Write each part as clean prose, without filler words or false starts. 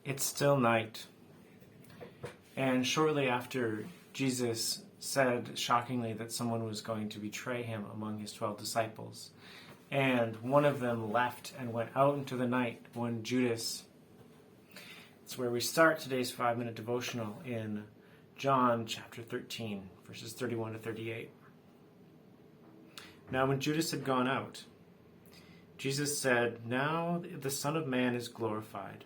It's still night. And shortly after, Jesus said shockingly that someone was going to betray him among his 12 disciples. And one of them left and went out into the night, one Judas. It's where we start today's 5-minute devotional in John chapter 13, verses 31 to 38. Now when Judas had gone out, Jesus said, "Now the Son of Man is glorified,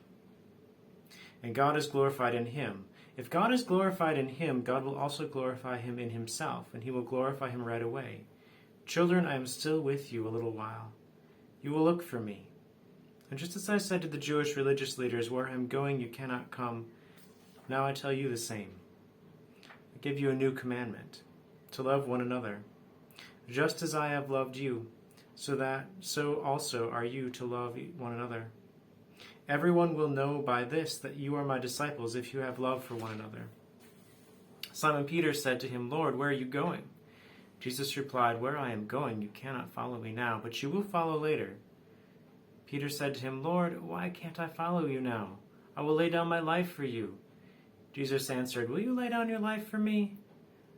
and God is glorified in him. If God is glorified in him, God will also glorify him in himself, and he will glorify him right away. Children, I am still with you a little while. You will look for me. And just as I said to the Jewish religious leaders, where I am going you cannot come, now I tell you the same. I give you a new commandment, to love one another. Just as I have loved you, so also are you to love one another. Everyone will know by this that you are my disciples if you have love for one another." Simon Peter said to him, "Lord, where are you going?" Jesus replied, "Where I am going you cannot follow me now, but you will follow later." Peter said to him, "Lord, why can't I follow you now? I will lay down my life for you." Jesus answered, "Will you lay down your life for me?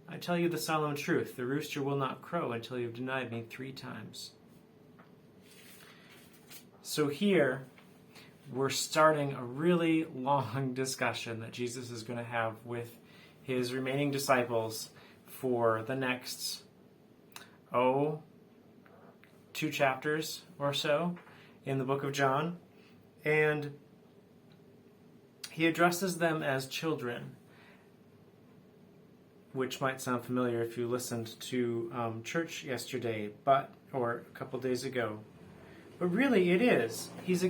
I tell you the solemn truth, the rooster will not crow until you have denied me 3 times. So here, we're starting a really long discussion that Jesus is going to have with his remaining disciples for the next, 2 chapters or so in the book of John. And he addresses them as children, which might sound familiar if you listened to church yesterday, or a couple days ago. But really it is. He's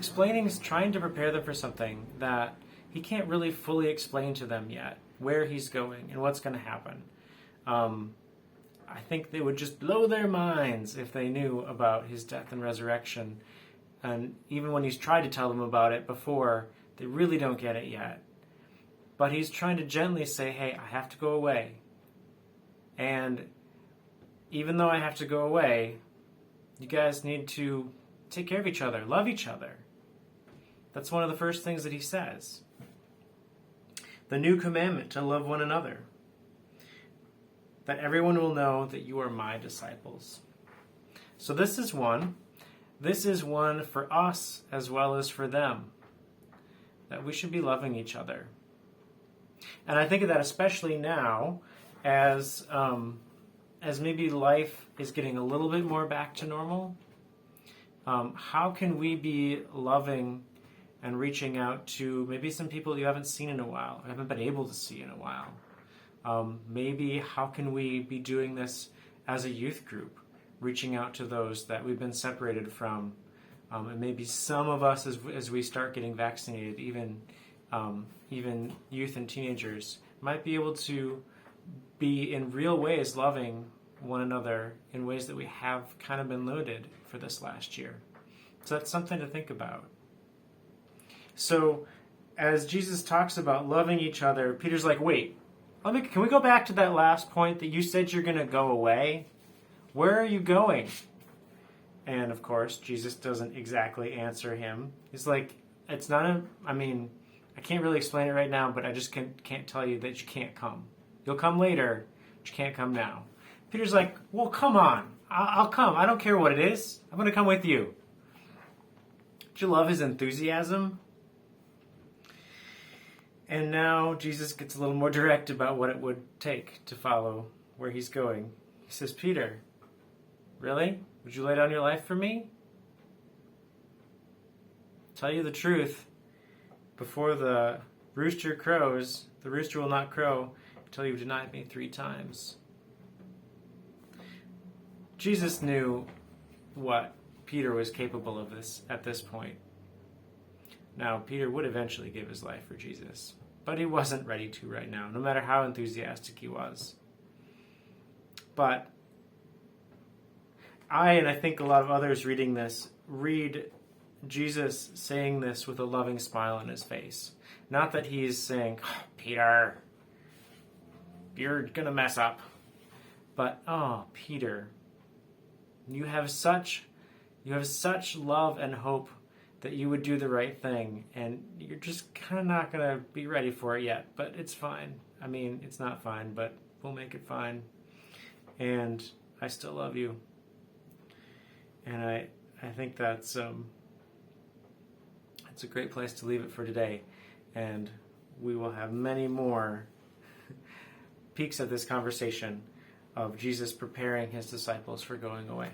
trying to prepare them for something that he can't really fully explain to them yet, where he's going and what's going to happen. I think they would just blow their minds if they knew about his death and resurrection. And even when he's tried to tell them about it before, they really don't get it yet. But he's trying to gently say, hey, I have to go away. And even though I have to go away, you guys need to take care of each other, love each other. That's one of the first things that he says. The new commandment, to love one another. That everyone will know that you are my disciples. So this is one. This is one for us as well as for them. That we should be loving each other. And I think of that especially now as maybe life is getting a little bit more back to normal. How can we be loving and reaching out to maybe some people you haven't seen in a while, or haven't been able to see in a while? Maybe how can we be doing this as a youth group, reaching out to those that we've been separated from, and maybe some of us as we start getting vaccinated, even youth and teenagers, might be able to be in real ways loving one another in ways that we have kind of been limited for this last year. So that's something to think about. So as Jesus talks about loving each other, Peter's like, wait, can we go back to that last point that you said you're going to go away? Where are you going? And of course, Jesus doesn't exactly answer him. He's like, I can't really explain it right now, but I just can't tell you that you can't come. You'll come later, but you can't come now. Peter's like, well, come on. I'll come. I don't care what it is. I'm going to come with you. Did you love his enthusiasm? And now Jesus gets a little more direct about what it would take to follow where he's going. He says, Peter, really? Would you lay down your life for me? Tell you the truth, before the rooster crows, the rooster will not crow until you've denied me 3 times. Jesus knew what Peter was capable of at this point. Now, Peter would eventually give his life for Jesus, but he wasn't ready to right now, no matter how enthusiastic he was. But I think a lot of others reading this, read Jesus saying this with a loving smile on his face. Not that he's saying, oh, Peter, you're going to mess up. But, oh, Peter, you have such love and hope that you would do the right thing, and you're just kind of not going to be ready for it yet, but it's fine. I mean, it's not fine, but we'll make it fine. And I still love you. And I think that's it's a great place to leave it for today. And we will have many more peeks of this conversation of Jesus preparing his disciples for going away.